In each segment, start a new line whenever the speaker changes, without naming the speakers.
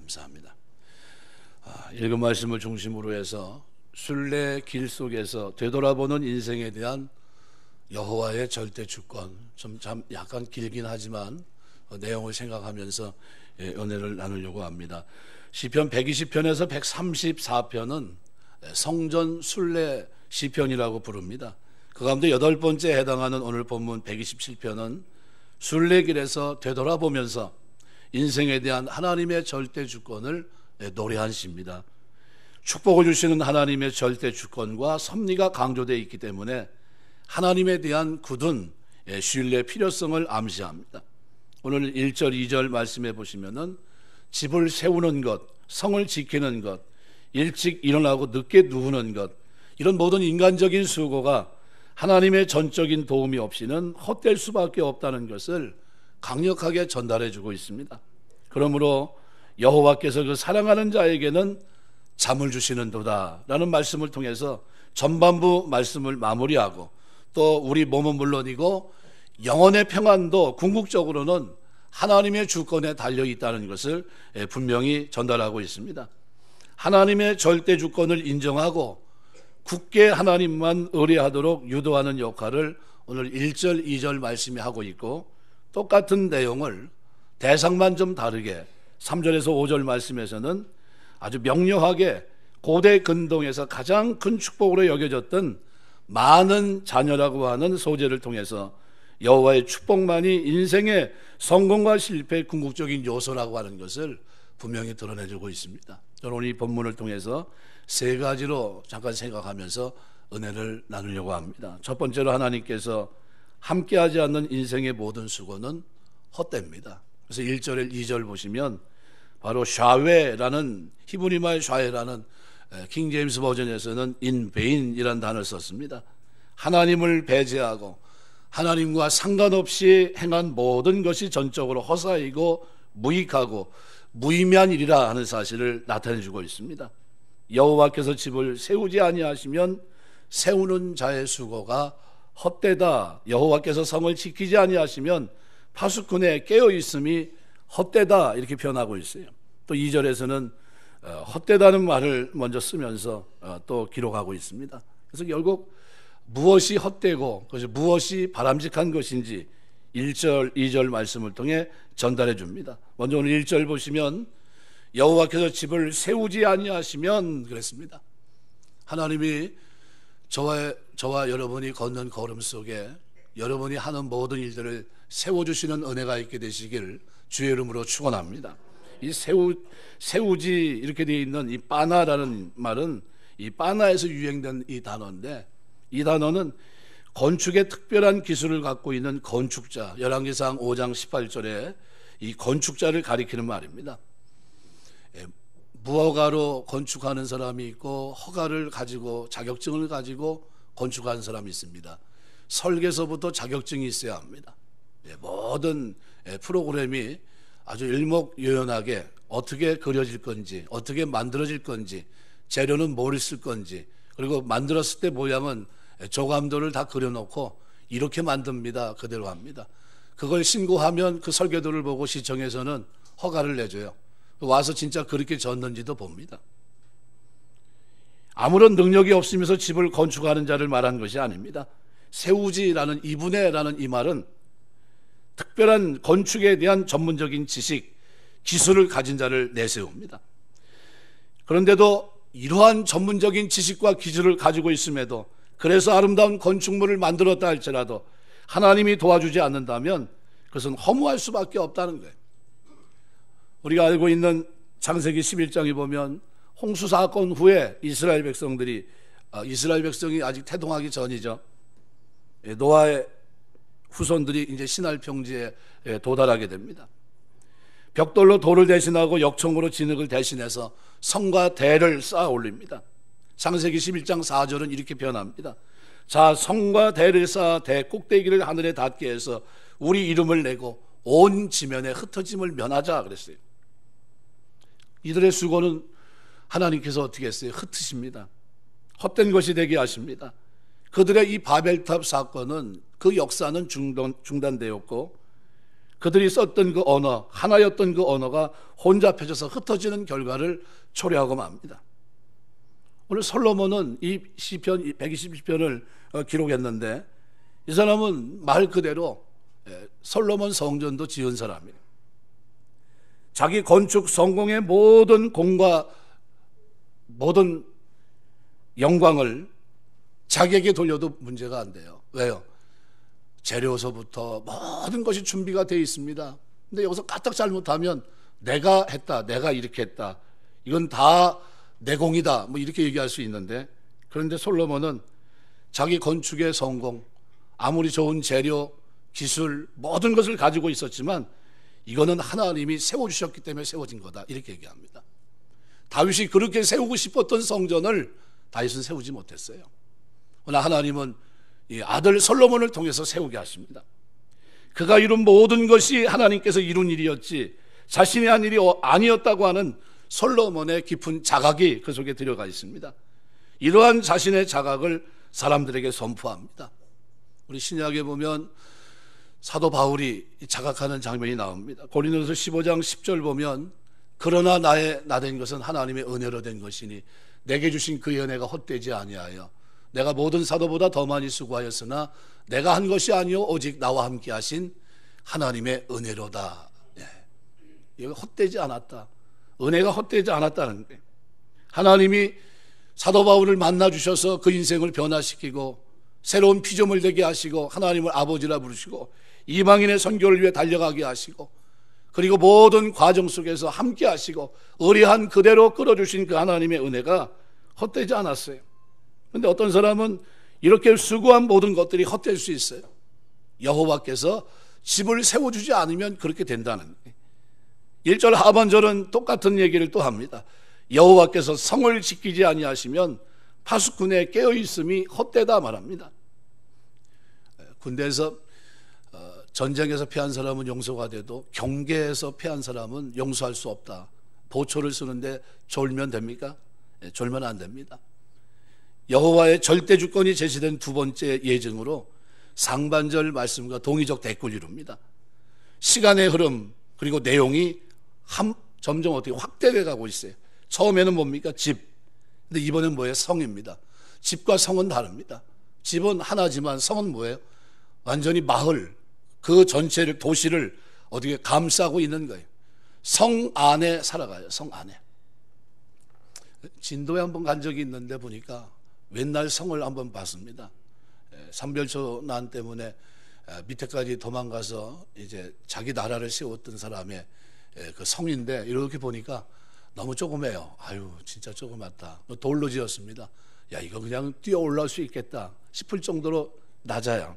감사합니다. 읽은 말씀을 중심으로 해서 순례 길 속에서 되돌아보는 인생에 대한 여호와의 절대 주권, 참 약간 길긴 하지만 내용을 생각하면서 은혜를 나누려고 합니다. 시편 120편에서 134편은 성전 순례 시편이라고 부릅니다. 그 가운데 8번째 해당하는 오늘 본문 127편은 순례길에서 되돌아보면서 인생에 대한 하나님의 절대 주권을 노래한 시입니다. 축복을 주시는 하나님의 절대 주권과 섭리가 강조되어 있기 때문에 하나님에 대한 굳은 신뢰의 필요성을 암시합니다. 오늘 1절, 2절 말씀해 보시면은 집을 세우는 것, 성을 지키는 것, 일찍 일어나고 늦게 누우는 것, 이런 모든 인간적인 수고가 하나님의 전적인 도움이 없이는 헛될 수밖에 없다는 것을 강력하게 전달해 주고 있습니다. 그러므로 여호와께서 그 사랑하는 자에게는 잠을 주시는도다 라는 말씀을 통해서 전반부 말씀을 마무리하고, 또 우리 몸은 물론이고 영혼의 평안도 궁극적으로는 하나님의 주권에 달려 있다는 것을 분명히 전달하고 있습니다. 하나님의 절대 주권을 인정하고 굳게 하나님만 의뢰하도록 유도하는 역할을 오늘 1절, 2절 말씀이 하고 있고, 똑같은 내용을 대상만 좀 다르게 3절에서 5절 말씀에서는 아주 명료하게 고대 근동에서 가장 큰 축복으로 여겨졌던 많은 자녀라고 하는 소재를 통해서 여호와의 축복만이 인생의 성공과 실패의 궁극적인 요소라고 하는 것을 분명히 드러내주고 있습니다. 저는 오늘 이 본문을 통해서 세 가지로 잠깐 생각하면서 은혜를 나누려고 합니다. 첫 번째로, 하나님께서 함께하지 않는 인생의 모든 수고는 헛됩니다. 그래서 1절, 2절 보시면 바로 샤웨라는, 히브리말 샤웨라는 킹 제임스 버전에서는 in vain이라는 단어를 썼습니다. 하나님을 배제하고 하나님과 상관없이 행한 모든 것이 전적으로 허사이고 무익하고 무의미한 일이라 하는 사실을 나타내 주고 있습니다. 여호와께서 집을 세우지 아니하시면 세우는 자의 수고가 헛되다. 여호와께서 성을 지키지 아니하시면 파수꾼의 깨어있음이 헛되다, 이렇게 표현하고 있어요. 또 2절에서는 헛되다는 말을 먼저 쓰면서 또 기록하고 있습니다. 그래서 결국 무엇이 헛되고 그것이 무엇이 바람직한 것인지 1절, 2절 말씀을 통해 전달해 줍니다. 먼저 오늘 1절 보시면 여호와께서 집을 세우지 아니하시면 그랬습니다. 하나님이 저와 여러분이 걷는 걸음 속에 여러분이 하는 모든 일들을 세워주시는 은혜가 있게 되시길 주의 이름으로 축원합니다. 이 세우지 이렇게 되어 있는 이 빠나라는 말은 이 빠나에서 유행된 이 단어인데, 이 단어는 건축의 특별한 기술을 갖고 있는 건축자, 열왕기상 5장 18절에 이 건축자를 가리키는 말입니다. 무허가로 건축하는 사람이 있고 허가를 가지고 자격증을 가지고 건축하는 사람이 있습니다. 설계서부터 자격증이 있어야 합니다. 모든 프로그램이 아주 일목요연하게 어떻게 그려질 건지, 어떻게 만들어질 건지, 재료는 뭘 쓸 건지, 그리고 만들었을 때 모양은 조감도를 다 그려놓고 이렇게 만듭니다, 그대로 합니다. 그걸 신고하면 그 설계도를 보고 시청에서는 허가를 내줘요. 와서 진짜 그렇게 졌는지도 봅니다. 아무런 능력이 없으면서 집을 건축하는 자를 말하는 것이 아닙니다. 세우지라는 이분해라는 이 말은 특별한 건축에 대한 전문적인 지식, 기술을 가진 자를 내세웁니다. 그런데도 이러한 전문적인 지식과 기술을 가지고 있음에도, 그래서 아름다운 건축물을 만들었다 할지라도 하나님이 도와주지 않는다면 그것은 허무할 수밖에 없다는 거예요. 우리가 알고 있는 창세기 11장에 보면 홍수 사건 후에 이스라엘 백성이 아직 태동하기 전이죠. 노아의 후손들이 이제 신할 평지에 도달하게 됩니다. 벽돌로 돌을 대신하고 역청으로 진흙을 대신해서 성과 대를 쌓아 올립니다. 창세기 11장 4절은 이렇게 표현합니다. 자, 성과 대를 쌓아 대 꼭대기를 하늘에 닿게 해서 우리 이름을 내고 온 지면에 흩어짐을 면하자 그랬어요. 이들의 수고는 하나님께서 어떻게 했어요? 흩으십니다. 헛된 것이 되게 하십니다. 그들의 이 바벨탑 사건은 그 역사는 중단되었고, 그들이 썼던 그 언어, 하나였던 그 언어가 혼잡해져서 흩어지는 결과를 초래하고 맙니다. 오늘 솔로몬은 이 시편 120편을 기록했는데 이 사람은 말 그대로 솔로몬 성전도 지은 사람이에요. 자기 건축 성공의 모든 공과 모든 영광을 자기에게 돌려도 문제가 안 돼요. 왜요? 재료서부터 모든 것이 준비가 되어 있습니다. 근데 여기서 까딱 잘못하면 내가 했다, 내가 이렇게 했다, 이건 다 내 공이다, 뭐 이렇게 얘기할 수 있는데, 그런데 솔로몬은 자기 건축의 성공, 아무리 좋은 재료, 기술, 모든 것을 가지고 있었지만 이거는 하나님이 세워주셨기 때문에 세워진 거다, 이렇게 얘기합니다. 다윗이 그렇게 세우고 싶었던 성전을 다윗은 세우지 못했어요. 그러나 하나님은 이 아들 솔로몬을 통해서 세우게 하십니다. 그가 이룬 모든 것이 하나님께서 이룬 일이었지 자신이 한 일이 아니었다고 하는 솔로몬의 깊은 자각이 그 속에 들어가 있습니다. 이러한 자신의 자각을 사람들에게 선포합니다. 우리 신약에 보면 사도 바울이 자각하는 장면이 나옵니다. 고린도서 15장 10절 보면 그러나 나된 것은 하나님의 은혜로 된 것이니 내게 주신 그 은혜가 헛되지 아니하여 내가 모든 사도보다 더 많이 수고하였으나 내가 한 것이 아니요 오직 나와 함께 하신 하나님의 은혜로다. 이거 헛되지 않았다. 은혜가 헛되지 않았다는 거예요. 하나님이 사도 바울을 만나 주셔서 그 인생을 변화시키고 새로운 피조물 되게 하시고 하나님을 아버지라 부르시고 이방인의 선교를 위해 달려가게 하시고 그리고 모든 과정 속에서 함께 하시고 의리한 그대로 끌어주신 그 하나님의 은혜가 헛되지 않았어요. 그런데 어떤 사람은 이렇게 수고한 모든 것들이 헛될 수 있어요. 여호와께서 집을 세워주지 않으면 그렇게 된다는 거예요. 1절 하반절은 똑같은 얘기를 또 합니다. 여호와께서 성을 지키지 아니하시면 파수꾼에 깨어있음이 헛되다 말합니다. 군대에서 전쟁에서 패한 사람은 용서가 돼도 경계에서 패한 사람은 용서할 수 없다. 보초를 쓰는데 졸면 됩니까? 졸면 안 됩니다. 여호와의 절대 주권이 제시된 두 번째 예증으로 상반절 말씀과 동의적 대꾸를 이룹니다. 시간의 흐름 그리고 내용이 점점 어떻게 확대돼 가고 있어요. 처음에는 뭡니까? 집. 근데 이번엔 뭐예요? 성입니다. 집과 성은 다릅니다. 집은 하나지만 성은 뭐예요? 완전히 마을, 그 전체를, 도시를 어떻게 감싸고 있는 거예요. 성 안에 살아가요. 성 안에. 진도에 한번 간 적이 있는데 보니까 옛날 성을 한번 봤습니다. 산별초난 때문에 밑에까지 도망가서 이제 자기 나라를 세웠던 사람의 그 성인데 이렇게 보니까 너무 조그매요. 아유, 진짜 조그맣다. 돌로 지었습니다. 야, 이거 그냥 뛰어 올라올 수 있겠다 싶을 정도로 낮아요.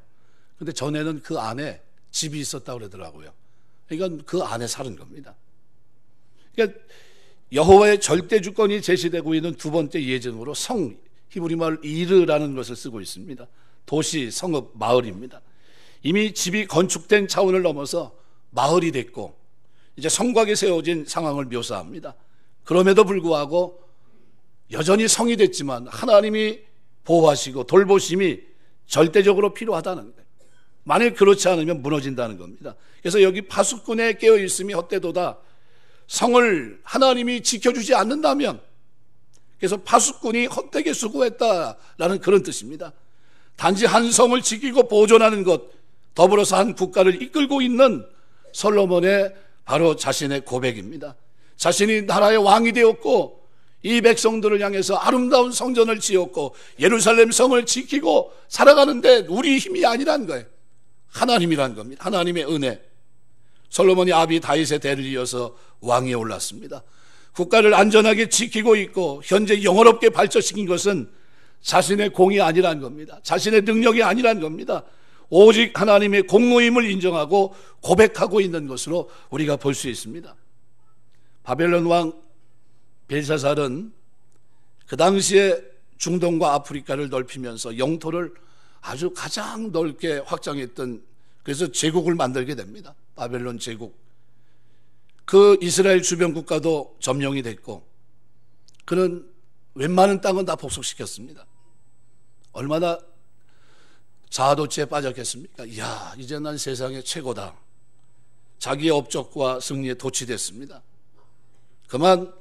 근데 전에는 그 안에 집이 있었다고 그러더라고요. 그러니까 그 안에 사는 겁니다. 그러니까 여호와의 절대 주권이 제시되고 있는 두 번째 예증으로 성, 히브리 말 이르라는 것을 쓰고 있습니다. 도시, 성읍, 마을입니다. 이미 집이 건축된 차원을 넘어서 마을이 됐고 이제 성곽이 세워진 상황을 묘사합니다. 그럼에도 불구하고 여전히 성이 됐지만 하나님이 보호하시고 돌보심이 절대적으로 필요하다는 거예요. 만일 그렇지 않으면 무너진다는 겁니다. 그래서 여기 파수꾼에 깨어있음이 헛되도다. 성을 하나님이 지켜주지 않는다면, 그래서 파수꾼이 헛되게 수고했다라는 그런 뜻입니다. 단지 한 성을 지키고 보존하는 것, 더불어서 한 국가를 이끌고 있는 솔로몬의 바로 자신의 고백입니다. 자신이 나라의 왕이 되었고 이 백성들을 향해서 아름다운 성전을 지었고 예루살렘 성을 지키고 살아가는데 우리 힘이 아니란 거예요. 하나님이란 겁니다. 하나님의 은혜. 솔로몬이 아비 다윗의 대를 이어서 왕위에 올랐습니다. 국가를 안전하게 지키고 있고 현재 영원롭게 발전시킨 것은 자신의 공이 아니란 겁니다. 자신의 능력이 아니란 겁니다. 오직 하나님의 공로임을 인정하고 고백하고 있는 것으로 우리가 볼 수 있습니다. 바벨론 왕 벨사살은 그 당시에 중동과 아프리카를 넓히면서 영토를 아주 가장 넓게 확장했던, 그래서 제국을 만들게 됩니다. 바벨론 제국. 그 이스라엘 주변 국가도 점령이 됐고 그는 웬만한 땅은 다 복속시켰습니다. 얼마나 자아도취에 빠졌겠습니까? 이야, 이제 난 세상의 최고다. 자기의 업적과 승리에 도취됐습니다. 그만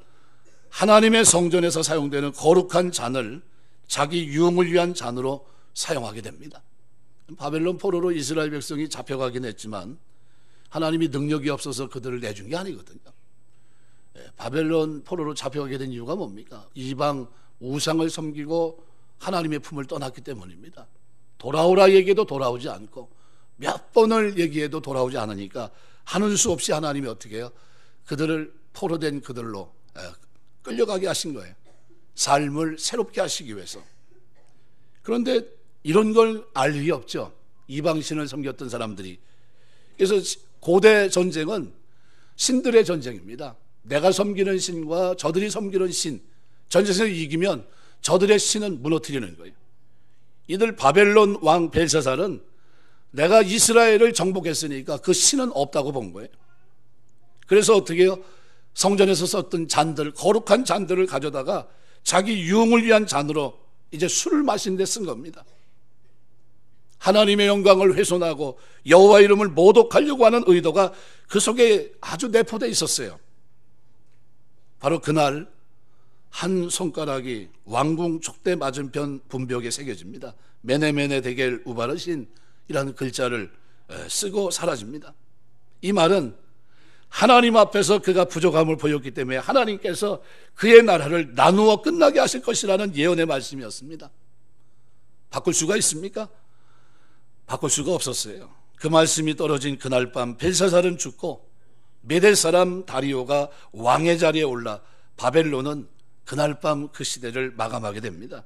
하나님의 성전에서 사용되는 거룩한 잔을 자기 유흥을 위한 잔으로 사용하게 됩니다. 바벨론 포로로 이스라엘 백성이 잡혀가긴 했지만 하나님이 능력이 없어서 그들을 내준 게 아니거든요. 바벨론 포로로 잡혀가게 된 이유가 뭡니까? 이방 우상을 섬기고 하나님의 품을 떠났기 때문입니다. 돌아오라 얘기해도 돌아오지 않고 몇 번을 얘기해도 돌아오지 않으니까 하는 수 없이 하나님이 어떻게 해요? 그들을 포로된 그들로 끌려가게 하신 거예요. 삶을 새롭게 하시기 위해서. 그런데 이런 걸 알 일이 없죠. 이방신을 섬겼던 사람들이. 그래서 고대 전쟁은 신들의 전쟁입니다. 내가 섬기는 신과 저들이 섬기는 신, 전쟁에서 이기면 저들의 신은 무너뜨리는 거예요. 이들 바벨론 왕 벨사살은 내가 이스라엘을 정복했으니까 그 신은 없다고 본 거예요. 그래서 어떻게 해요? 성전에서 썼던 잔들, 거룩한 잔들을 가져다가 자기 유흥을 위한 잔으로 이제 술을 마신 데 쓴 겁니다. 하나님의 영광을 훼손하고 여호와 이름을 모독하려고 하는 의도가 그 속에 아주 내포되어 있었어요. 바로 그날 한 손가락이 왕궁 촉대 맞은편 분벽에 새겨집니다. 메네메네 데겔 우바르신이라는 글자를 쓰고 사라집니다. 이 말은 하나님 앞에서 그가 부족함을 보였기 때문에 하나님께서 그의 나라를 나누어 끝나게 하실 것이라는 예언의 말씀이었습니다. 바꿀 수가 있습니까? 바꿀 수가 없었어요. 그 말씀이 떨어진 그날 밤 벨사살은 죽고 메대 사람 다리오가 왕의 자리에 올라 바벨론은 그날 밤 그 시대를 마감하게 됩니다.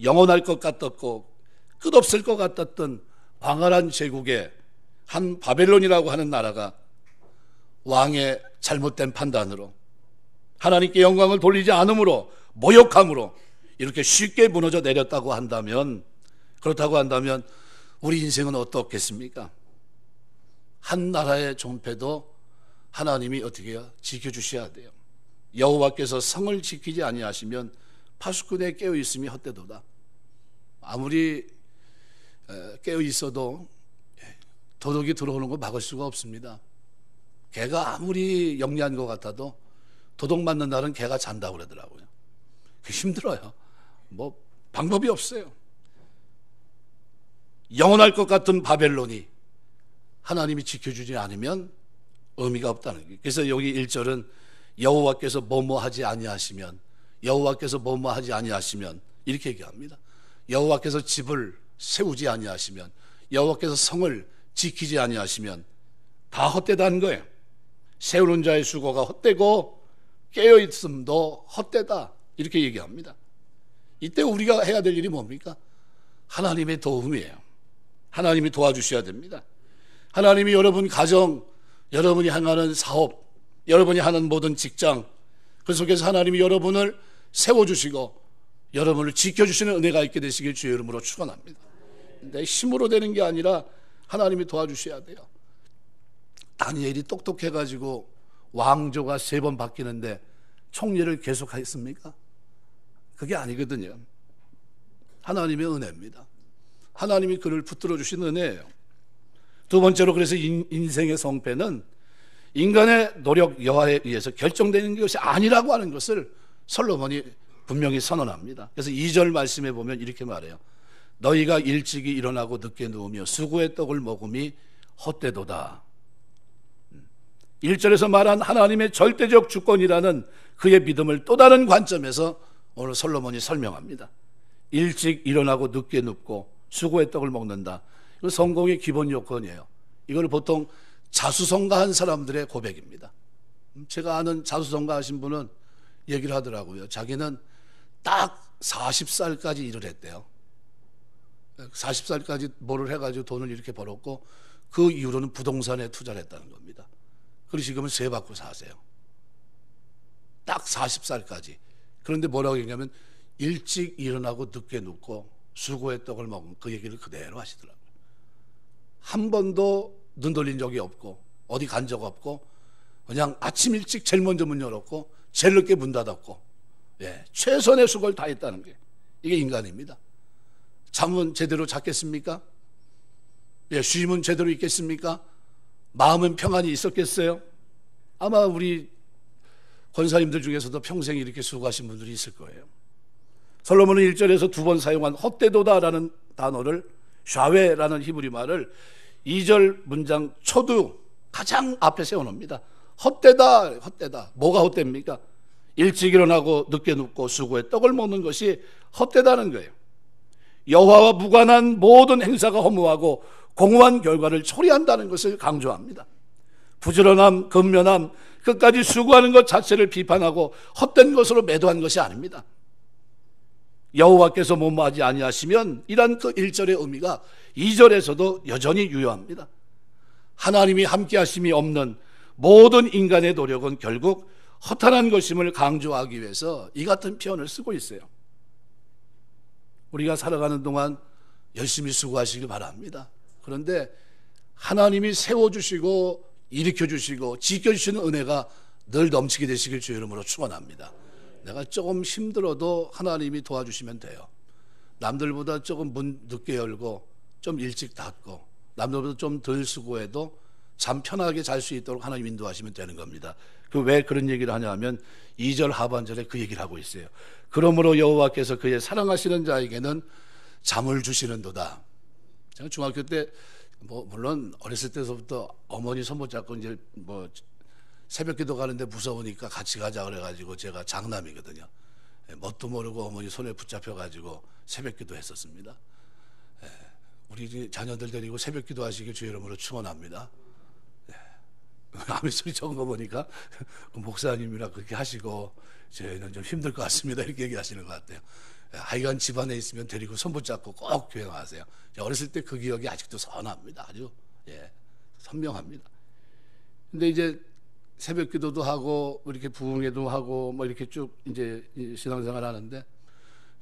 영원할 것 같았고 끝없을 것 같았던 광활한 제국의 한 바벨론이라고 하는 나라가 왕의 잘못된 판단으로 하나님께 영광을 돌리지 않음으로 모욕함으로 이렇게 쉽게 무너져 내렸다고 한다면, 그렇다고 한다면 우리 인생은 어떻겠습니까? 한 나라의 존폐도 하나님이 어떻게 해요? 지켜주셔야 돼요. 여호와께서 성을 지키지 아니하시면 파수꾼에 깨어 있음이 헛되도다. 아무리 깨어 있어도 도둑이 들어오는 거 막을 수가 없습니다. 개가 아무리 영리한 것 같아도 도둑 맞는 날은 개가 잔다고 그러더라고요. 힘들어요. 뭐 방법이 없어요. 영원할 것 같은 바벨론이 하나님이 지켜주지 않으면 의미가 없다는 거예요. 그래서 여기 1절은 여호와께서 뭐뭐 하지 아니하시면, 여호와께서 뭐뭐 하지 아니하시면 이렇게 얘기합니다. 여호와께서 집을 세우지 아니하시면, 여호와께서 성을 지키지 아니하시면 다 헛되다는 거예요. 세우는 자의 수고가 헛되고 깨어있음도 헛되다, 이렇게 얘기합니다. 이때 우리가 해야 될 일이 뭡니까? 하나님의 도움이에요. 하나님이 도와주셔야 됩니다. 하나님이 여러분 가정, 여러분이 행하는 사업, 여러분이 하는 모든 직장, 그 속에서 하나님이 여러분을 세워주시고 여러분을 지켜주시는 은혜가 있게 되시길 주의 이름으로 축원합니다. 내 힘으로 되는 게 아니라 하나님이 도와주셔야 돼요. 다니엘이 똑똑해가지고 왕조가 3번 바뀌는데 총리를 계속했습니까? 그게 아니거든요. 하나님의 은혜입니다. 하나님이 그를 붙들어 주신 은혜예요. 두 번째로, 그래서 인생의 성패는 인간의 노력 여하에 의해서 결정되는 것이 아니라고 하는 것을 솔로몬이 분명히 선언합니다. 그래서 2절 말씀에 보면 이렇게 말해요. 너희가 일찍이 일어나고 늦게 누우며 수고의 떡을 먹음이 헛되도다. 1절에서 말한 하나님의 절대적 주권이라는 그의 믿음을 또 다른 관점에서 오늘 솔로몬이 설명합니다. 일찍 일어나고 늦게 눕고 수고의 떡을 먹는다. 이건 성공의 기본 요건이에요. 이걸 보통 자수성가한 사람들의 고백입니다. 제가 아는 자수성가하신 분은 얘기를 하더라고요. 자기는 딱 40살까지 일을 했대요. 40살까지 뭐를 해가지고 돈을 이렇게 벌었고 그 이후로는 부동산에 투자를 했다는 겁니다. 그리고 지금은 세 받고 사세요. 딱 40살까지. 그런데 뭐라고 얘기하면 일찍 일어나고 늦게 눕고 수고의 떡을 먹은 그 얘기를 그대로 하시더라고요. 한 번도 눈 돌린 적이 없고 어디 간 적 없고 그냥 아침 일찍 제일 먼저 문 열었고 제일 늦게 문 닫았고, 최선의 수고를 다했다는 게 이게 인간입니다. 잠은 제대로 잤겠습니까? 쉼은 제대로 있겠습니까? 마음은 평안이 있었겠어요? 아마 우리 권사님들 중에서도 평생 이렇게 수고하신 분들이 있을 거예요. 솔로몬은 1절에서 두 번 사용한 헛되도다라는 단어를, 샤웨라는 히브리 말을 2절 문장 초두 가장 앞에 세워놓습니다. 헛되다, 헛되다. 뭐가 헛됩니까? 일찍 일어나고 늦게 눕고 수고에 떡을 먹는 것이 헛되다는 거예요. 여호와와 무관한 모든 행사가 허무하고 공허한 결과를 초래한다는 것을 강조합니다. 부지런함, 근면함, 끝까지 수고하는 것 자체를 비판하고 헛된 것으로 매도한 것이 아닙니다. 여호와께서 못마하지 아니하시면 이란 그 1절의 의미가 2절에서도 여전히 유효합니다. 하나님이 함께 하심이 없는 모든 인간의 노력은 결국 허탄한 것임을 강조하기 위해서 이 같은 표현을 쓰고 있어요. 우리가 살아가는 동안 열심히 수고하시길 바랍니다. 그런데 하나님이 세워주시고 일으켜주시고 지켜주시는 은혜가 늘 넘치게 되시길 주의 이름으로 축원합니다. 내가 조금 힘들어도 하나님이 도와주시면 돼요. 남들보다 조금 문 늦게 열고 좀 일찍 닫고 남들보다 좀 덜 수고해도 잠 편하게 잘 수 있도록 하나님 인도하시면 되는 겁니다. 왜 그런 얘기를 하냐 하면 2절 하반절에 그 얘기를 하고 있어요. 그러므로 여호와께서 그의 사랑하시는 자에게는 잠을 주시는도다. 제가 중학교 때 물론 어렸을 때서부터 어머니 손 붙잡고 이제 새벽 기도 가는데 무서우니까 같이 가자 그래가지고 제가 장남이거든요. 뭣도 모르고 어머니 손에 붙잡혀 가지고 새벽 기도 했었습니다. 우리 자녀들 데리고 새벽 기도 하시길 주의 이름으로 축원합니다. 아무 소리 적은 거 보니까 목사님이라 그렇게 하시고 저희는 좀 힘들 것 같습니다 이렇게 얘기하시는 것 같아요. 하여간 집안에 있으면 데리고 손 붙잡고 꼭 교회 나가세요. 어렸을 때 그 기억이 아직도 선합니다. 아주 선명합니다. 근데 이제 새벽 기도도 하고 이렇게 부흥회도 하고 이렇게 쭉 이제 신앙생활 하는데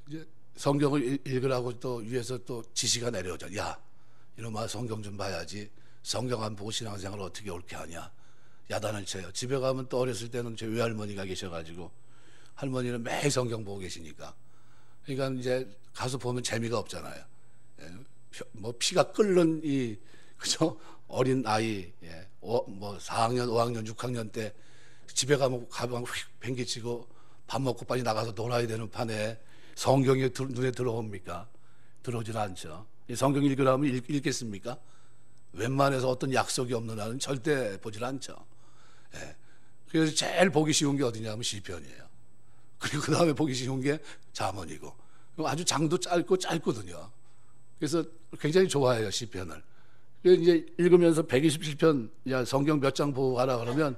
이제 성경을 읽으라고 또 위에서 또 지시가 내려오죠. 야, 이놈아 성경 좀 봐야지. 성경 안 보고 신앙생활을 어떻게 옳게 하냐. 야단을 쳐요. 집에 가면 또 어렸을 때는 제 외할머니가 계셔가지고 할머니는 매일 성경 보고 계시니까 그러니까 이제 가서 보면 재미가 없잖아요. 피가 끓는 그죠? 어린 아이, 4학년, 5학년, 6학년 때 집에 가면 가방 휙 뱅기치고 밥 먹고 빨리 나가서 놀아야 되는 판에 성경이 눈에 들어옵니까? 들어오질 않죠. 성경 읽으라면 읽겠습니까? 웬만해서 어떤 약속이 없는 한은 절대 보질 않죠. 그래서 제일 보기 쉬운 게 어디냐면 시편이에요. 그리고 그 다음에 보기 쉬운 게 잠언이고 아주 장도 짧거든요. 그래서 굉장히 좋아해요 시편을. 그래서 이제 읽으면서 127편 야 성경 몇 장 보고 가라 그러면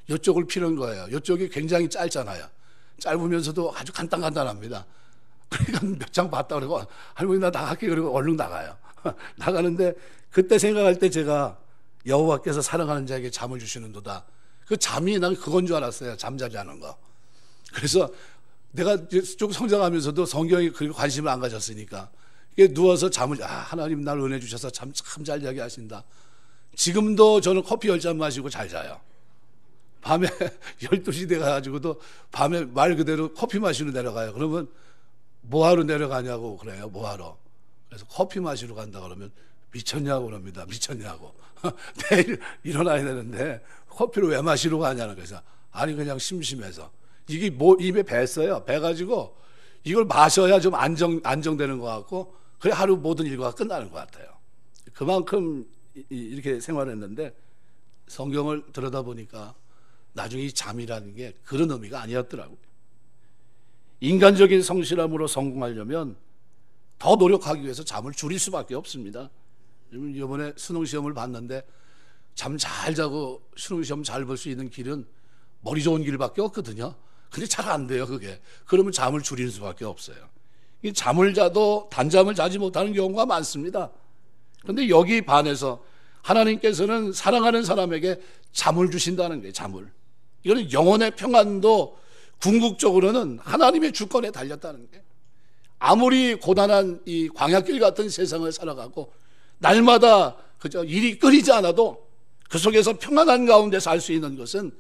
이쪽을 피는 거예요. 이쪽이 굉장히 짧잖아요. 짧으면서도 아주 간단합니다. 그러니까 몇 장 봤다 그러고 할머니 나 나갈게 그러고 얼른 나가요. 나가는데 그때 생각할 때 제가 여호와께서 사랑하는 자에게 잠을 주시는도다. 그 잠이 난 그건 줄 알았어요. 잠자지 않은 거. 그래서 내가 쭉 성장하면서도 성경에 그렇게 관심을 안 가졌으니까 누워서 잠을 하나님 날 은혜 주셔서 참 잘 자게 하신다. 지금도 저는 커피 10잔 마시고 잘 자요. 밤에 12시 돼가지고도 밤에 말 그대로 커피 마시러 내려가요. 그러면 뭐하러 내려가냐고 그래요. 뭐하러. 그래서 커피 마시러 간다 그러면 미쳤냐고 그럽니다. 미쳤냐고. 내일 일어나야 되는데 커피를 왜 마시러 가냐는 거죠. 아니 그냥 심심해서. 이게 입에 뱄어요. 배가지고 이걸 마셔야 좀 안정되는 것 같고 그래 하루 모든 일과가 끝나는 것 같아요. 그만큼 이렇게 생활했는데 성경을 들여다보니까 나중에 이 잠이라는 게 그런 의미가 아니었더라고요. 인간적인 성실함으로 성공하려면 더 노력하기 위해서 잠을 줄일 수밖에 없습니다. 이번에 수능시험을 봤는데 잠 잘 자고 수능시험 잘 볼 수 있는 길은 머리 좋은 길밖에 없거든요. 근데 잘 안 돼요 그게. 그러면 잠을 줄이는 수밖에 없어요. 잠을 자도 단잠을 자지 못하는 경우가 많습니다. 그런데 여기 반해서 하나님께서는 사랑하는 사람에게 잠을 주신다는 거예요. 잠을. 이거는 영혼의 평안도 궁극적으로는 하나님의 주권에 달렸다는 거예요. 아무리 고단한 이 광야길 같은 세상을 살아가고 날마다 그저 일이 끊이지 않아도 그 속에서 평안한 가운데 살 수 있는 것은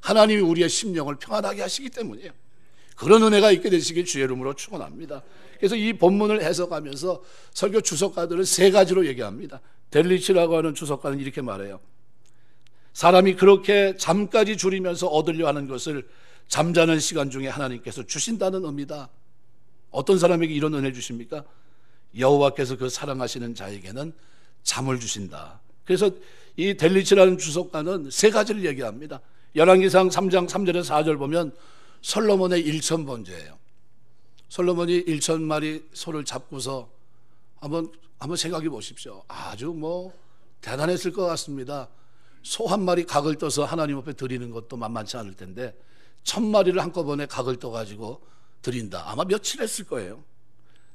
하나님이 우리의 심령을 평안하게 하시기 때문이에요. 그런 은혜가 있게 되시길 주의 이름으로 축원합니다. 그래서 이 본문을 해석하면서 설교 주석가들은 세 가지로 얘기합니다. 델리치라고 하는 주석가는 이렇게 말해요. 사람이 그렇게 잠까지 줄이면서 얻으려 하는 것을 잠자는 시간 중에 하나님께서 주신다는 의미다. 어떤 사람에게 이런 은혜를 주십니까? 여호와께서 그 사랑하시는 자에게는 잠을 주신다. 그래서 이 델리치라는 주석가는 세 가지를 얘기합니다. 열왕기상 3장 3절에서 4절 보면 솔로몬의 일천번제예요. 솔로몬이 1,000마리 소를 잡고서 한번 생각해 보십시오. 아주 대단했을 것 같습니다. 소 한 마리 각을 떠서 하나님 앞에 드리는 것도 만만치 않을 텐데 1,000마리를 한꺼번에 각을 떠가지고 드린다. 아마 며칠 했을 거예요.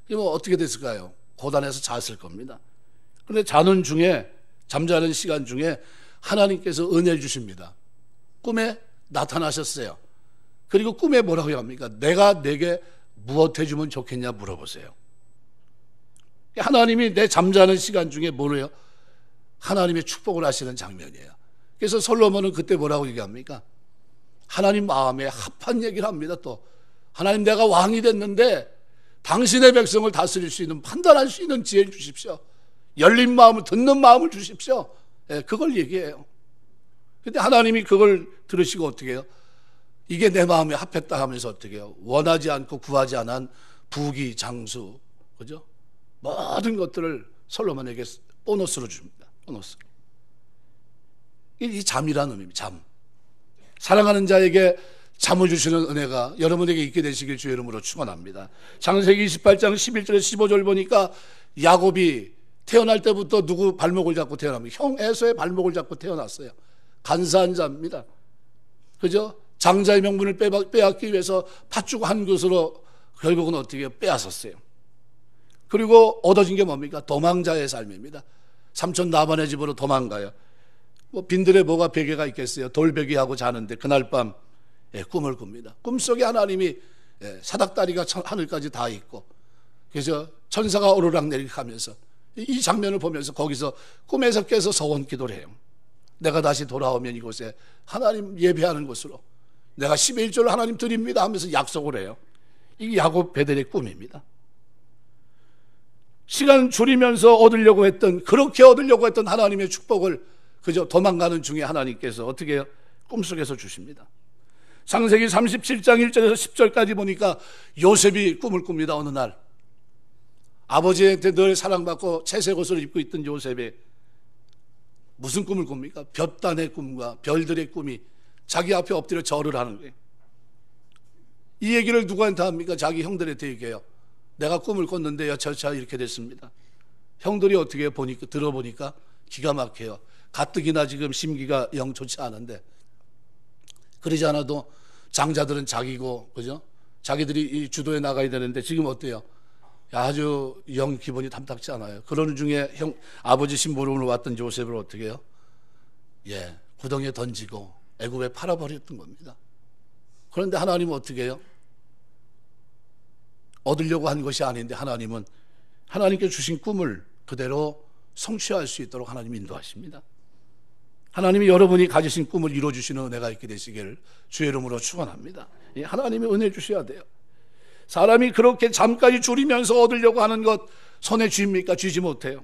이게 어떻게 됐을까요? 고단해서 잤을 겁니다. 그런데 자는 중에, 잠자는 시간 중에 하나님께서 은혜를 주십니다. 꿈에 나타나셨어요. 그리고 꿈에 뭐라고 합니까? 내가 내게 무엇 해주면 좋겠냐 물어보세요. 하나님이 내 잠자는 시간 중에 뭐래요? 하나님의 축복을 하시는 장면이에요. 그래서 솔로몬은 그때 뭐라고 얘기합니까? 하나님 마음에 합한 얘기를 합니다. 또 하나님, 내가 왕이 됐는데 당신의 백성을 다스릴 수 있는, 판단할 수 있는 지혜를 주십시오. 열린 마음을, 듣는 마음을 주십시오. 그걸 얘기해요. 근데 하나님이 그걸 들으시고 어떻게 해요? 이게 내 마음에 합했다 하면서 어떻게 해요? 원하지 않고 구하지 않은 부귀, 장수, 그죠? 모든 것들을 솔로몬에게 보너스로 줍니다. 보너스. 이 잠이라는 의미입니다. 잠. 사랑하는 자에게 잠을 주시는 은혜가 여러분에게 있게 되시길 주의 이름으로 축원합니다. 창세기 28장 11절에서 15절 보니까 야곱이 태어날 때부터 누구 발목을 잡고 태어납니다. 형 에서의 발목을 잡고 태어났어요. 간사한 자입니다. 그죠? 장자의 명분을 빼앗기 위해서 팥주고 한 것으로 결국은 어떻게 빼앗았어요. 그리고 얻어진 게 뭡니까? 도망자의 삶입니다. 삼촌 라반의 집으로 도망가요. 빈들에 뭐가 베개가 있겠어요? 돌베개하고 자는데 그날 밤 꿈을 꿉니다. 꿈속에 하나님이 사닥다리가 하늘까지 다 있고, 그래서 천사가 오르락내리락하면서 이 장면을 보면서 거기서 꿈에서 깨서 서원 기도를 해요. 내가 다시 돌아오면 이곳에 하나님 예배하는 곳으로 내가 11조를 하나님 드립니다 하면서 약속을 해요. 이게 야곱 베델의 꿈입니다. 시간 줄이면서 얻으려고 했던, 그렇게 얻으려고 했던 하나님의 축복을 그저 도망가는 중에 하나님께서 어떻게 해요? 꿈속에서 주십니다. 창세기 37장 1절에서 10절까지 보니까 요셉이 꿈을 꿉니다. 어느 날 아버지한테 늘 사랑받고 채색 옷을 입고 있던 요셉이 무슨 꿈을 꿉니까? 볕단의 꿈과 별들의 꿈이 자기 앞에 엎드려 절을 하는 거예요. 이 얘기를 누구한테 합니까? 자기 형들한테 얘기해요. 내가 꿈을 꿨는데 여차저차 이렇게 됐습니다. 형들이 어떻게 해요? 들어보니까 기가 막혀요. 가뜩이나 지금 심기가 영 좋지 않은데, 그러지 않아도 장자들은 자기고, 그죠? 자기들이 이 주도에 나가야 되는데 지금 어때요? 아주 영 기분이 탐탁지 않아요. 그러는 중에 아버지 심부름으로 왔던 요셉을 어떻게 해요? 구덩이에 던지고 애굽에 팔아버렸던 겁니다. 그런데 하나님은 어떻게 해요? 얻으려고 한 것이 아닌데 하나님은 하나님께 주신 꿈을 그대로 성취할 수 있도록 하나님 인도하십니다. 하나님이 여러분이 가지신 꿈을 이루어주시는 은혜가 있게 되시기를 주의 이름으로 축원합니다. 하나님이 은혜 주셔야 돼요. 사람이 그렇게 잠까지 줄이면서 얻으려고 하는 것 손에 쥐입니까? 쥐지 못해요.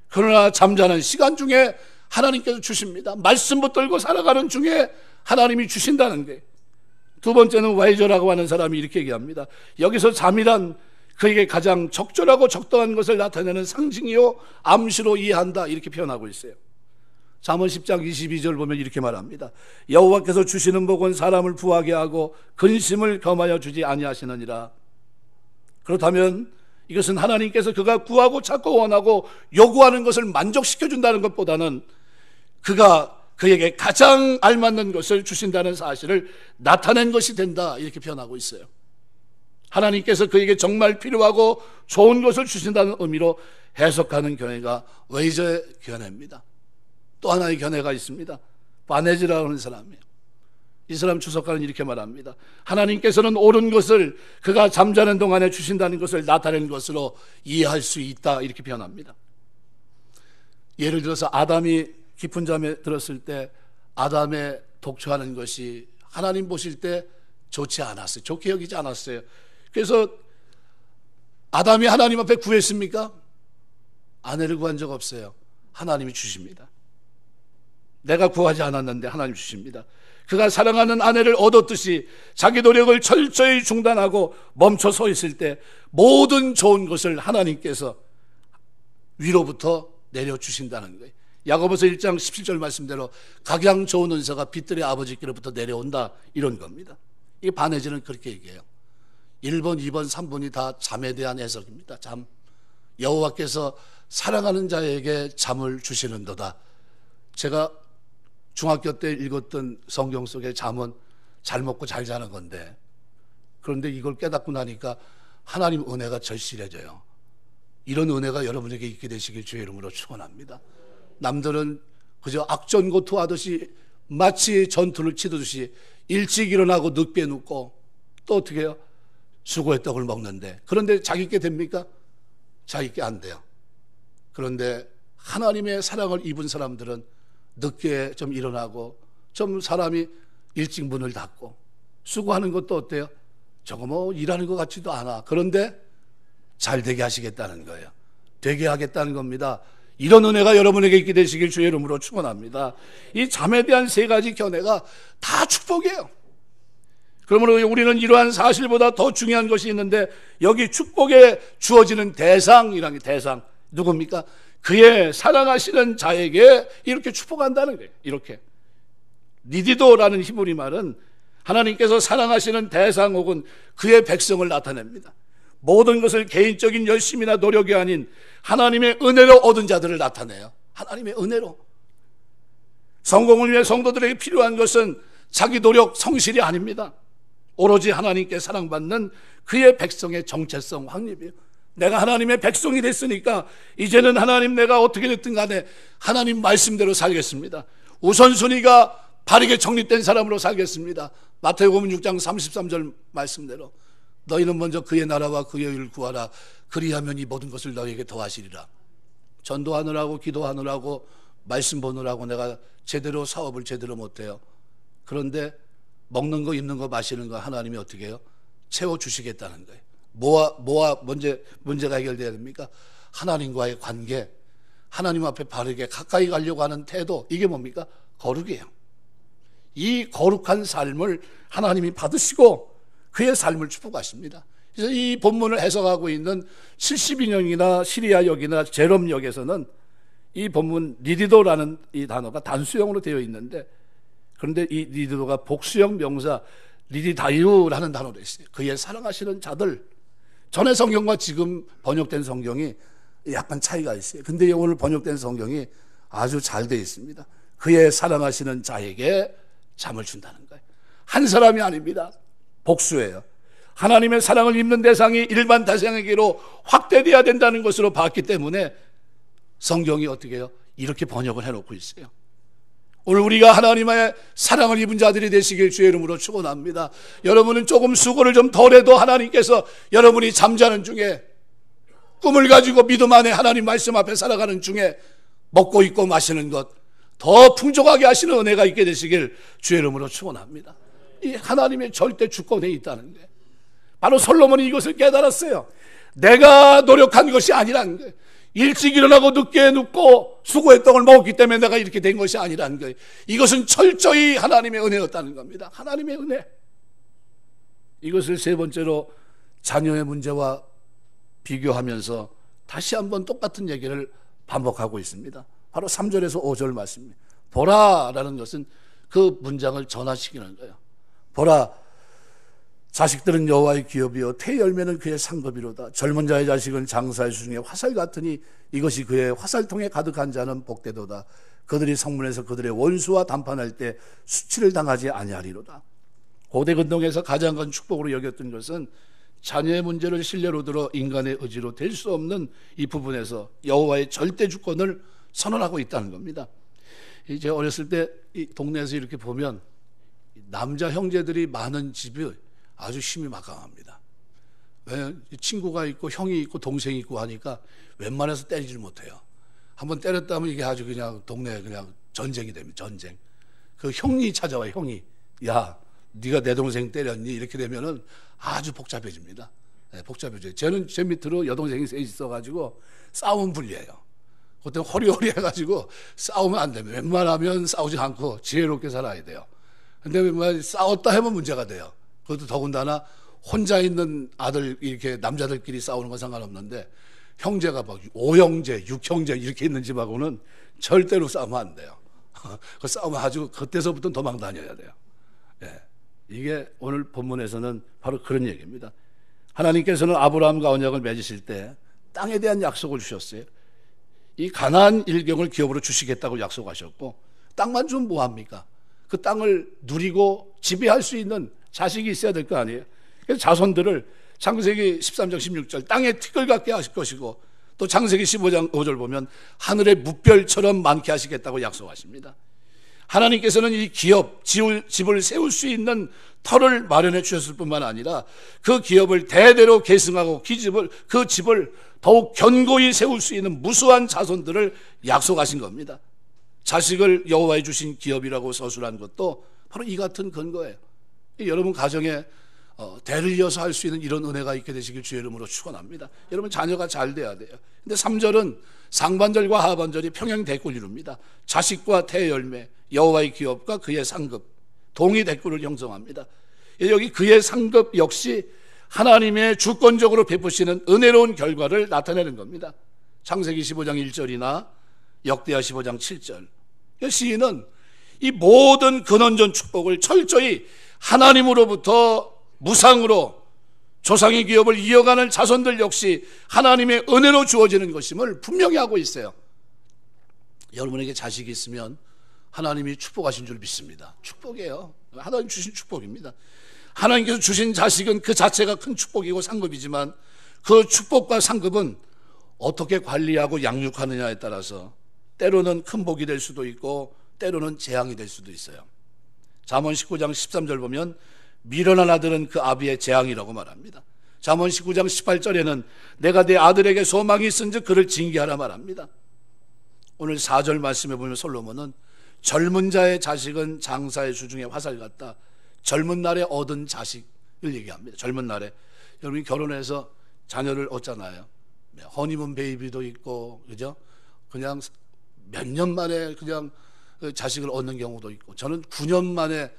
그러나 잠자는 시간 중에 하나님께서 주십니다. 말씀 붙들고 살아가는 중에 하나님이 주신다는 게. 두 번째는 와이저라고 하는 사람이 이렇게 얘기합니다. 여기서 잠이란 그에게 가장 적절하고 적당한 것을 나타내는 상징이요 암시로 이해한다, 이렇게 표현하고 있어요. 잠언 10장 22절 보면 이렇게 말합니다. 여호와께서 주시는 복은 사람을 부하게 하고 근심을 겸하여 주지 아니하시느니라. 그렇다면 이것은 하나님께서 그가 구하고 찾고 원하고 요구하는 것을 만족시켜준다는 것보다는 그가 그에게 가장 알맞는 것을 주신다는 사실을 나타낸 것이 된다, 이렇게 표현하고 있어요. 하나님께서 그에게 정말 필요하고 좋은 것을 주신다는 의미로 해석하는 견해가 웨이저의 견해입니다. 또 하나의 견해가 있습니다. 바네즈라고 하는 사람이에요. 이 사람 주석가는 이렇게 말합니다. 하나님께서는 옳은 것을 그가 잠자는 동안에 주신다는 것을 나타낸 것으로 이해할 수 있다, 이렇게 표현합니다. 예를 들어서 아담이 깊은 잠에 들었을 때 아담의 독초하는 것이 하나님 보실 때 좋지 않았어요. 좋게 여기지 않았어요. 그래서 아담이 하나님 앞에 구했습니까? 아내를 구한 적 없어요. 하나님이 주십니다. 내가 구하지 않았는데 하나님 주십니다. 그가 사랑하는 아내를 얻었듯이 자기 노력을 철저히 중단하고 멈춰 서 있을 때 모든 좋은 것을 하나님께서 위로부터 내려주신다는 거예요. 야고보서 1장 17절 말씀대로 각양 좋은 은사가 빛들의 아버지께로부터 내려온다, 이런 겁니다. 이 반해지는 그렇게 얘기해요. 1번, 2번, 3번이 다 잠에 대한 해석입니다. 잠. 여호와께서 사랑하는 자에게 잠을 주시는도다. 제가 중학교 때 읽었던 성경 속의 잠은 잘 먹고 잘 자는 건데, 그런데 이걸 깨닫고 나니까 하나님 은혜가 절실해져요. 이런 은혜가 여러분에게 있게 되시길 주의 이름으로 축원합니다. 남들은 그저 악전고투하듯이 마치 전투를 치듯이 일찍 일어나고 늦게 눕고 또 어떻게 해요? 수고의 떡을 먹는데, 그런데 자기께 됩니까? 자기께 안 돼요. 그런데 하나님의 사랑을 입은 사람들은 늦게 좀 일어나고 좀 사람이 일찍 문을 닫고 수고하는 것도 어때요? 저거 뭐 일하는 것 같지도 않아. 그런데 잘 되게 하시겠다는 거예요. 되게 하겠다는 겁니다. 이런 은혜가 여러분에게 있게 되시길 주의 이름으로 축원합니다. 이 잠에 대한 세 가지 견해가 다 축복이에요. 그러므로 우리는 이러한 사실보다 더 중요한 것이 있는데, 여기 축복에 주어지는 대상이라는 게, 대상 누굽니까? 그의 사랑하시는 자에게 이렇게 축복한다는 거예요. 이렇게 니디도라는 히브리 말은 하나님께서 사랑하시는 대상 혹은 그의 백성을 나타냅니다. 모든 것을 개인적인 열심이나 노력이 아닌 하나님의 은혜로 얻은 자들을 나타내요. 하나님의 은혜로. 성공을 위해 성도들에게 필요한 것은 자기 노력, 성실이 아닙니다. 오로지 하나님께 사랑받는 그의 백성의 정체성 확립이에요. 내가 하나님의 백성이 됐으니까 이제는 하나님, 내가 어떻게 됐든 간에 하나님 말씀대로 살겠습니다. 우선순위가 바르게 정립된 사람으로 살겠습니다. 마태복음 6장 33절 말씀대로 너희는 먼저 그의 나라와 그의 의를 구하라. 그리하면 이 모든 것을 너희에게 더하시리라. 전도하느라고, 기도하느라고, 말씀 보느라고 내가 제대로 사업을 제대로 못해요. 그런데 먹는 거, 입는 거, 마시는 거 하나님이 어떻게 해요? 채워주시겠다는 거예요. 뭐와 문제가 해결돼야 됩니까? 하나님과의 관계, 하나님 앞에 바르게 가까이 가려고 하는 태도, 이게 뭡니까? 거룩이에요. 이 거룩한 삶을 하나님이 받으시고 그의 삶을 축복하십니다. 그래서 이 본문을 해석하고 있는 72년이나 시리아역이나 제롬역에서는 이 본문 니디도라는 이 단어가 단수형으로 되어 있는데, 그런데 이 니디도가 복수형 명사 니디다유라는 단어로 있어요. 그의 사랑하시는 자들. 전의 성경과 지금 번역된 성경이 약간 차이가 있어요. 근데 오늘 번역된 성경이 아주 잘 되어 있습니다. 그의 사랑하시는 자에게 잠을 준다는 거예요. 한 사람이 아닙니다. 복수예요. 하나님의 사랑을 입는 대상이 일반 대상에게로 확대되어야 된다는 것으로 봤기 때문에 성경이 어떻게 해요? 이렇게 번역을 해놓고 있어요. 오늘 우리가 하나님의 사랑을 입은 자들이 되시길 주의 이름으로 축원합니다. 여러분은 조금 수고를 좀 덜해도 하나님께서 여러분이 잠자는 중에, 꿈을 가지고 믿음 안에 하나님 말씀 앞에 살아가는 중에 먹고 입고 마시는 것 더 풍족하게 하시는 은혜가 있게 되시길 주의 이름으로 축원합니다. 이 하나님의 절대 주권에 있다는 게, 바로 솔로몬이 이것을 깨달았어요. 내가 노력한 것이 아니라는 거예요. 일찍 일어나고 늦게 눕고 수고의 떡을 먹었기 때문에 내가 이렇게 된 것이 아니라는 거예요. 이것은 철저히 하나님의 은혜였다는 겁니다. 하나님의 은혜. 이것을 세 번째로 자녀의 문제와 비교하면서 다시 한번 똑같은 얘기를 반복하고 있습니다. 바로 3절에서 5절 말씀입니다. 보라라는 것은 그 문장을 전환시키는 거예요. 보라, 자식들은 여호와의 기업이요 태의 열매는 그의 상급이로다. 젊은 자의 자식은 장사의 수중에 화살 같으니 이것이 그의 화살통에 가득한 자는 복되도다. 그들이 성문에서 그들의 원수와 담판할 때 수치를 당하지 아니하리로다. 고대 근동에서 가장 큰 축복으로 여겼던 것은 자녀의 문제를 신뢰로 들어 인간의 의지로 될 수 없는 이 부분에서 여호와의 절대 주권을 선언하고 있다는 겁니다. 제가 어렸을 때 이 동네에서 이렇게 보면 남자 형제들이 많은 집이 아주 힘이 막강합니다. 왜? 친구가 있고 형이 있고 동생이 있고 하니까 웬만해서 때리질 못해요. 한번 때렸다면 이게 아주 그냥 동네에 그냥 전쟁이 됩니다. 전쟁. 그 형이 찾아와요. 형이. 야, 네가 내 동생 때렸니? 이렇게 되면은 아주 복잡해집니다. 네, 복잡해져요. 쟤는 제 밑으로 여동생이 셋이 있어가지고 싸움 불리해요. 그때 호리호리 해가지고 싸우면 안 됩니다. 웬만하면 싸우지 않고 지혜롭게 살아야 돼요. 근데 웬만하면 싸웠다 하면 문제가 돼요. 그것도 더군다나 혼자 있는 아들, 이렇게 남자들끼리 싸우는 건 상관없는데 형제가 막 5형제, 6형제 이렇게 있는 집하고는 절대로 싸우면 안 돼요. 그 싸우면 아주 그때서부터 도망 다녀야 돼요. 예. 이게 오늘 본문에서는 바로 그런 얘기입니다. 하나님께서는 아브라함과 언약을 맺으실 때 땅에 대한 약속을 주셨어요. 이 가나안 일경을 기업으로 주시겠다고 약속하셨고, 땅만 주면 뭐합니까? 그 땅을 누리고 지배할 수 있는 자식이 있어야 될 거 아니에요. 그래서 자손들을 창세기 13장 16절 땅에 티끌 같게 하실 것이고, 또 창세기 15장 5절 보면 하늘의 무별처럼 많게 하시겠다고 약속하십니다. 하나님께서는 이 기업, 집을 세울 수 있는 터를 마련해 주셨을 뿐만 아니라 그 기업을 대대로 계승하고 그 집을 더욱 견고히 세울 수 있는 무수한 자손들을 약속하신 겁니다. 자식을 여호와에 주신 기업이라고 서술한 것도 바로 이 같은 근거예요. 여러분 가정에 대를 이어서 할 수 있는 이런 은혜가 있게 되시길 주의 이름으로 축원합니다. 여러분 자녀가 잘 돼야 돼요. 근데 3절은 상반절과 하반절이 평행대꾸를 이룹니다. 자식과 태열매, 여호와의 기업과 그의 상급, 동의대꾸를 형성합니다. 여기 그의 상급 역시 하나님의 주권적으로 베푸시는 은혜로운 결과를 나타내는 겁니다. 창세기 15장 1절이나 역대하 15장 7절. 시인은 이 모든 근원전 축복을 철저히 하나님으로부터 무상으로 조상의 기업을 이어가는 자손들 역시 하나님의 은혜로 주어지는 것임을 분명히 하고 있어요. 여러분에게 자식이 있으면 하나님이 축복하신 줄 믿습니다. 축복이에요. 하나님 주신 축복입니다. 하나님께서 주신 자식은 그 자체가 큰 축복이고 상급이지만 그 축복과 상급은 어떻게 관리하고 양육하느냐에 따라서 때로는 큰 복이 될 수도 있고 때로는 재앙이 될 수도 있어요. 잠언 19장 13절 보면 미련한 아들은 그 아비의 재앙이라고 말합니다. 잠언 19장 18절에는 내가 내 아들에게 소망이 있은즉 그를 징계하라 말합니다. 오늘 4절 말씀에 보면 솔로몬은 젊은 자의 자식은 장사의 수중에 화살 같다. 젊은 날에 얻은 자식을 얘기합니다. 젊은 날에 여러분이 결혼해서 자녀를 얻잖아요. 허니문 베이비도 있고, 그죠? 그냥 몇 년 만에 그냥 자식을 얻는 경우도 있고, 저는 9년 만에,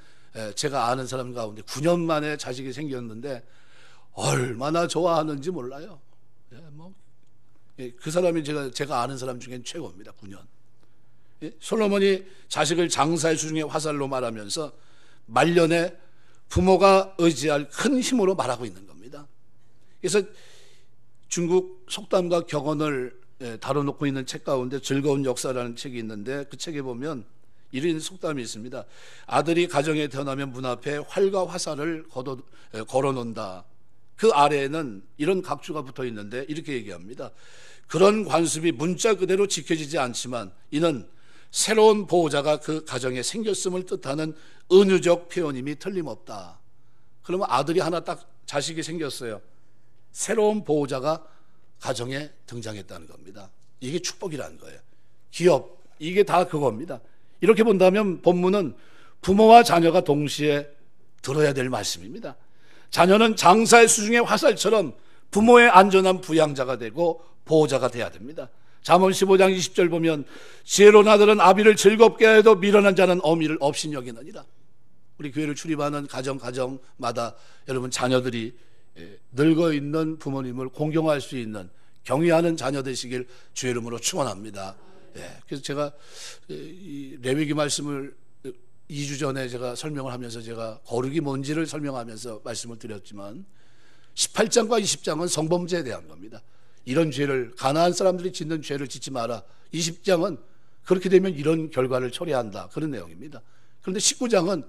제가 아는 사람 가운데 9년 만에 자식이 생겼는데 얼마나 좋아하는지 몰라요. 그 사람이 제가 아는 사람 중엔 최고입니다. 9년. 솔로몬이 자식을 장사의 수중에 화살로 말하면서 말년에 부모가 의지할 큰 힘으로 말하고 있는 겁니다. 그래서 중국 속담과 격언을 다뤄놓고 있는 책 가운데 즐거운 역사라는 책이 있는데 그 책에 보면 이런 속담이 있습니다. 아들이 가정에 태어나면 문 앞에 활과 화살을 걸어놓는다. 그 아래에는 이런 각주가 붙어 있는데 이렇게 얘기합니다. 그런 관습이 문자 그대로 지켜지지 않지만 이는 새로운 보호자가 그 가정에 생겼음을 뜻하는 은유적 표현임이 틀림없다. 그러면 아들이 하나 딱 자식이 생겼어요. 새로운 보호자가 가정에 등장했다는 겁니다. 이게 축복이라는 거예요. 기업, 이게 다 그겁니다. 이렇게 본다면 본문은 부모와 자녀가 동시에 들어야 될 말씀입니다. 자녀는 장사의 수중의 화살처럼 부모의 안전한 부양자가 되고 보호자가 돼야 됩니다. 잠언 15장 20절 보면 지혜로운 아들은 아비를 즐겁게 해도 미련한 자는 어미를 없인 여기느니라. 우리 교회를 출입하는 가정마다 여러분 자녀들이 늙어 있는 부모님을 공경할 수 있는 경외하는 자녀 되시길 주의 이름으로 축원합니다. 그래서 제가 이 레위기 말씀을 2주 전에 제가 설명을 하면서 제가 거룩이 뭔지를 설명하면서 말씀을 드렸지만 18장과 20장은 성범죄에 대한 겁니다. 이런 죄를 가나안 사람들이 짓는 죄를 짓지 마라. 20장은 그렇게 되면 이런 결과를 초래한다. 그런 내용입니다. 그런데 19장은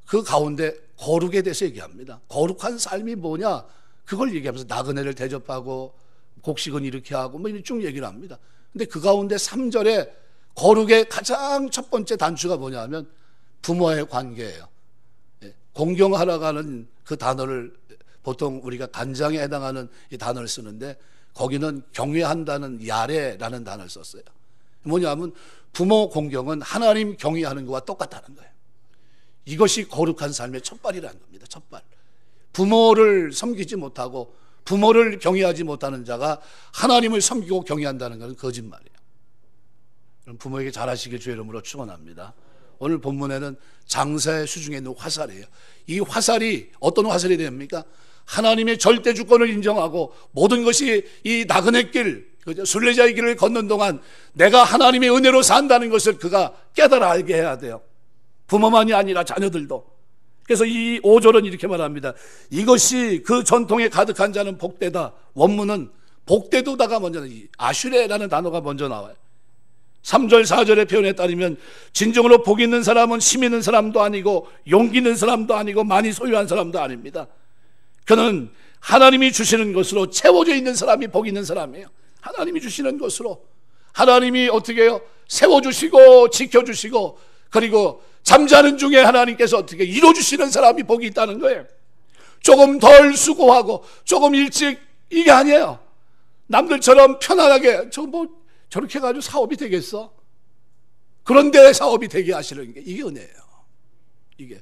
그 가운데 거룩에 대해서 얘기합니다. 거룩한 삶이 뭐냐? 그걸 얘기하면서 나그네를 대접하고 곡식은 이렇게 하고 뭐 이런 쭉 얘기를 합니다. 근데 그 가운데 3절에 거룩의 가장 첫 번째 단추가 뭐냐 하면 부모와의 관계예요. 공경하라고 하는 그 단어를 보통 우리가 간장에 해당하는 이 단어를 쓰는데 거기는 경외한다는 야레라는 단어를 썼어요. 뭐냐면 부모 공경은 하나님 경외하는 것과 똑같다는 거예요. 이것이 거룩한 삶의 첫발이라는 겁니다. 첫발. 부모를 섬기지 못하고 부모를 경외하지 못하는 자가 하나님을 섬기고 경외한다는 것은 거짓말이에요. 부모에게 잘하시길 주의 이름으로 축원합니다. 오늘 본문에는 장사의 수중에 있는 화살이에요. 이 화살이 어떤 화살이 됩니까? 하나님의 절대 주권을 인정하고 모든 것이 이 나그네 길, 순례자의 길을 걷는 동안 내가 하나님의 은혜로 산다는 것을 그가 깨달아 알게 해야 돼요. 부모만이 아니라 자녀들도. 그래서 이 5절은 이렇게 말합니다. 이것이 그 전통에 가득한 자는 복되다. 원문은 복되도다가 먼저 나와요. 아슈레라는 단어가 먼저 나와요. 3절 4절의 표현에 따르면 진정으로 복 있는 사람은 힘 있는 사람도 아니고 용기 있는 사람도 아니고 많이 소유한 사람도 아닙니다. 그는 하나님이 주시는 것으로 채워져 있는 사람이 복 있는 사람이에요. 하나님이 주시는 것으로 하나님이 어떻게 해요? 세워주시고 지켜주시고 그리고 잠자는 중에 하나님께서 어떻게 이뤄주시는 사람이 복이 있다는 거예요. 조금 덜 수고하고 조금 일찍 이게 아니에요. 남들처럼 편안하게 저렇게 해가지고 사업이 되겠어? 그런데 사업이 되게 하시는 게 이게 은혜예요. 이게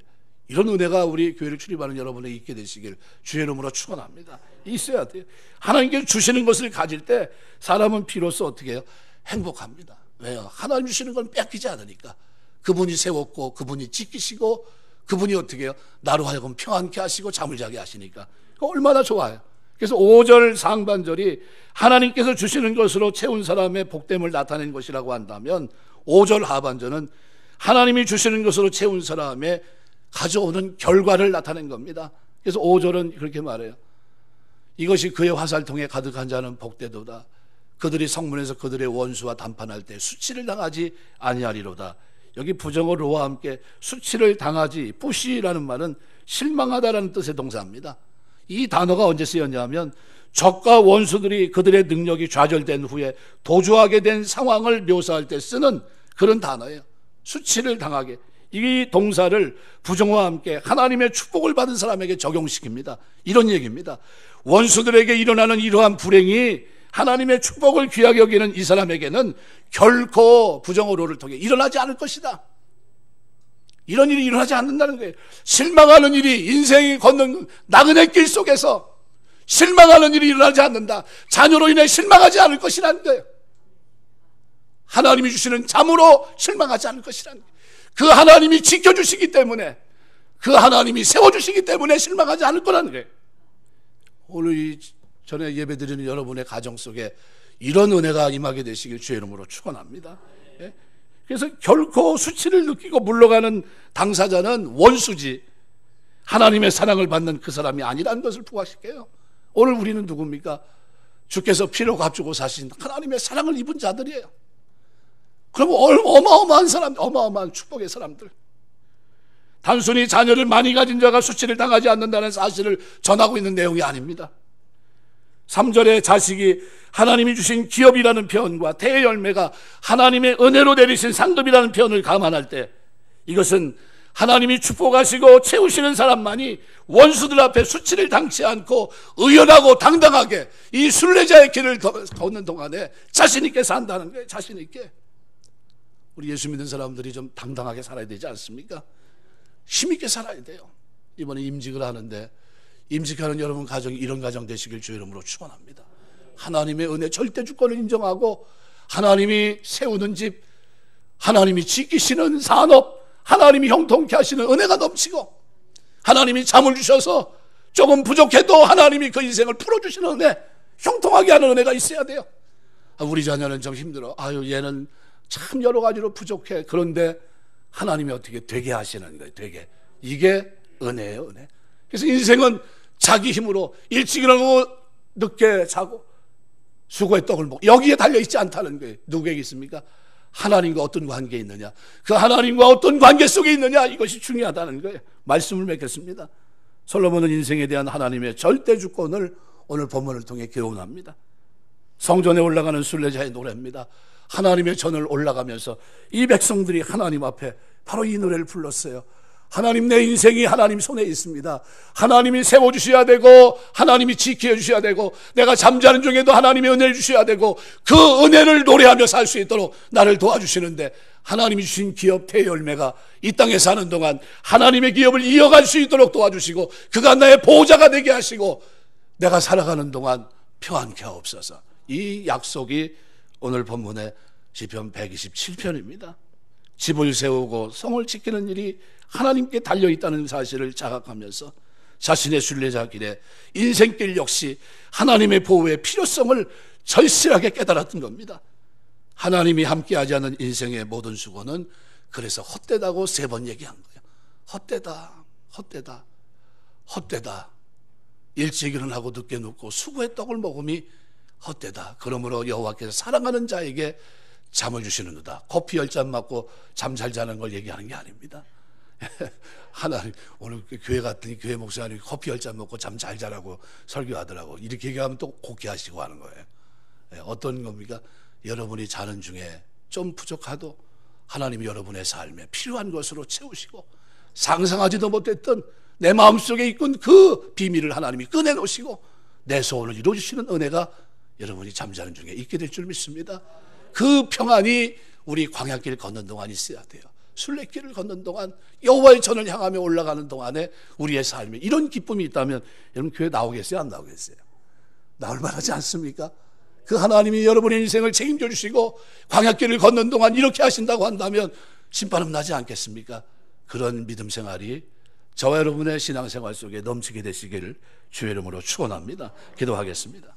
이런 은혜가 우리 교회를 출입하는 여러분에게 있게 되시길 주의 이름으로 축원합니다. 있어야 돼요. 하나님께서 주시는 것을 가질 때 사람은 비로소 어떻게 해요? 행복합니다. 왜요? 하나님 주시는 건 뺏기지 않으니까. 그분이 세웠고 그분이 지키시고 그분이 어떻게 해요? 나로 하여금 평안케 하시고 잠을 자게 하시니까 얼마나 좋아요. 그래서 5절 상반절이 하나님께서 주시는 것으로 채운 사람의 복됨을 나타낸 것이라고 한다면 5절 하반절은 하나님이 주시는 것으로 채운 사람의 가져오는 결과를 나타낸 겁니다. 그래서 5절은 그렇게 말해요. 이것이 그의 화살통에 가득한 자는 복되도다. 그들이 성문에서 그들의 원수와 담판할 때 수치를 당하지 아니하리로다. 여기 부정어로와 함께 수치를 당하지, 부시라는 말은 실망하다라는 뜻의 동사입니다. 이 단어가 언제 쓰였냐면 적과 원수들이 그들의 능력이 좌절된 후에 도주하게 된 상황을 묘사할 때 쓰는 그런 단어예요. 수치를 당하게. 이 동사를 부정어와 함께 하나님의 축복을 받은 사람에게 적용시킵니다. 이런 얘기입니다. 원수들에게 일어나는 이러한 불행이 하나님의 축복을 귀하게 여기는 이 사람에게는 결코 부정어로를 통해 일어나지 않을 것이다. 이런 일이 일어나지 않는다는 거예요. 실망하는 일이 인생이 걷는 나그네 길 속에서 실망하는 일이 일어나지 않는다. 자녀로 인해 실망하지 않을 것이라는 거예요. 하나님이 주시는 잠으로 실망하지 않을 것이라는 거예요. 그 하나님이 지켜주시기 때문에, 그 하나님이 세워주시기 때문에 실망하지 않을 거라는 거예요. 오늘 이 전에 예배드리는 여러분의 가정 속에 이런 은혜가 임하게 되시길 주의 이름으로 축원합니다. 예? 그래서 결코 수치를 느끼고 물러가는 당사자는 원수지 하나님의 사랑을 받는 그 사람이 아니라는 것을 부각시켜요. 오늘 우리는 누굽니까? 주께서 피로 값주고 사신 하나님의 사랑을 입은 자들이에요. 그럼 어마어마한 사람, 어마어마한 축복의 사람들. 단순히 자녀를 많이 가진 자가 수치를 당하지 않는다는 사실을 전하고 있는 내용이 아닙니다. 3절에 자식이 하나님이 주신 기업이라는 표현과 대열매가 하나님의 은혜로 내리신 상급이라는 표현을 감안할 때 이것은 하나님이 축복하시고 채우시는 사람만이 원수들 앞에 수치를 당치 않고 의연하고 당당하게 이 순례자의 길을 걷는 동안에 자신 있게 산다는 거예요. 자신 있게. 우리 예수 믿는 사람들이 좀 당당하게 살아야 되지 않습니까? 힘있게 살아야 돼요. 이번에 임직을 하는데 임직하는 여러분 가정이 이런 가정 되시길 주의 이름으로 축원합니다. 하나님의 은혜 절대 주권을 인정하고 하나님이 세우는 집, 하나님이 지키시는 산업, 하나님이 형통케 하시는 은혜가 넘치고 하나님이 잠을 주셔서 조금 부족해도 하나님이 그 인생을 풀어주시는 은혜, 형통하게 하는 은혜가 있어야 돼요. 우리 자녀는 좀 힘들어. 얘는 참 여러 가지로 부족해. 그런데 하나님이 어떻게 되게 하시는 거예요. 되게. 이게 은혜예요. 은혜. 그래서 인생은 자기 힘으로 일찍 일어나고 늦게 자고 수고의 떡을 먹고 여기에 달려있지 않다는 거예요. 누구에게 있습니까? 하나님과 어떤 관계에 있느냐, 그 하나님과 어떤 관계 속에 있느냐, 이것이 중요하다는 거예요. 말씀을 맺겠습니다. 솔로몬은 인생에 대한 하나님의 절대 주권을 오늘 본문을 통해 교훈합니다. 성전에 올라가는 순례자의 노래입니다. 하나님의 전을 올라가면서 이 백성들이 하나님 앞에 바로 이 노래를 불렀어요. 하나님, 내 인생이 하나님 손에 있습니다. 하나님이 세워주셔야 되고 하나님이 지켜주셔야 되고 내가 잠자는 중에도 하나님의 은혜를 주셔야 되고 그 은혜를 노래하며 살 수 있도록 나를 도와주시는데 하나님이 주신 기업 대열매가 이 땅에 사는 동안 하나님의 기업을 이어갈 수 있도록 도와주시고 그가 나의 보호자가 되게 하시고 내가 살아가는 동안 평안케 하옵소서. 이 약속이 오늘 본문에 시편 127편입니다. 집을 세우고 성을 지키는 일이 하나님께 달려있다는 사실을 자각하면서 자신의 순례자 길에 인생길 역시 하나님의 보호의 필요성을 절실하게 깨달았던 겁니다. 하나님이 함께하지 않은 인생의 모든 수고는 그래서 헛되다고 3번 얘기한 거예요. 헛되다, 헛되다, 헛되다. 일찍 일어나고 늦게 눕고 수고의 떡을 먹음이 헛되다. 그러므로 여호와께서 사랑하는 자에게 잠을 주시는도다. 커피 10잔 맞고 잠 잘 자는 걸 얘기하는 게 아닙니다. 하나님, 오늘 교회 갔더니 교회 목사님이 커피 10잔 먹고 잠 잘 자라고 설교하더라고. 이렇게 얘기하면 또 곡해하시고 하는 거예요. 어떤 겁니까? 여러분이 자는 중에 좀 부족하도 하나님이 여러분의 삶에 필요한 것으로 채우시고, 상상하지도 못했던 내 마음속에 있던 그 비밀을 하나님이 꺼내놓으시고 내 소원을 이루어주시는 은혜가 여러분이 잠자는 중에 있게 될 줄 믿습니다. 그 평안이 우리 광야길 걷는 동안 있어야 돼요. 순례길을 걷는 동안, 여호와의 전을 향하며 올라가는 동안에 우리의 삶에 이런 기쁨이 있다면 여러분 교회 나오겠어요? 안 나오겠어요? 나올 만하지 않습니까? 그 하나님이 여러분의 인생을 책임져 주시고 광야길을 걷는 동안 이렇게 하신다고 한다면 심판은 나지 않겠습니까? 그런 믿음 생활이 저와 여러분의 신앙생활 속에 넘치게 되시기를 주의 이름으로 축원합니다. 기도하겠습니다.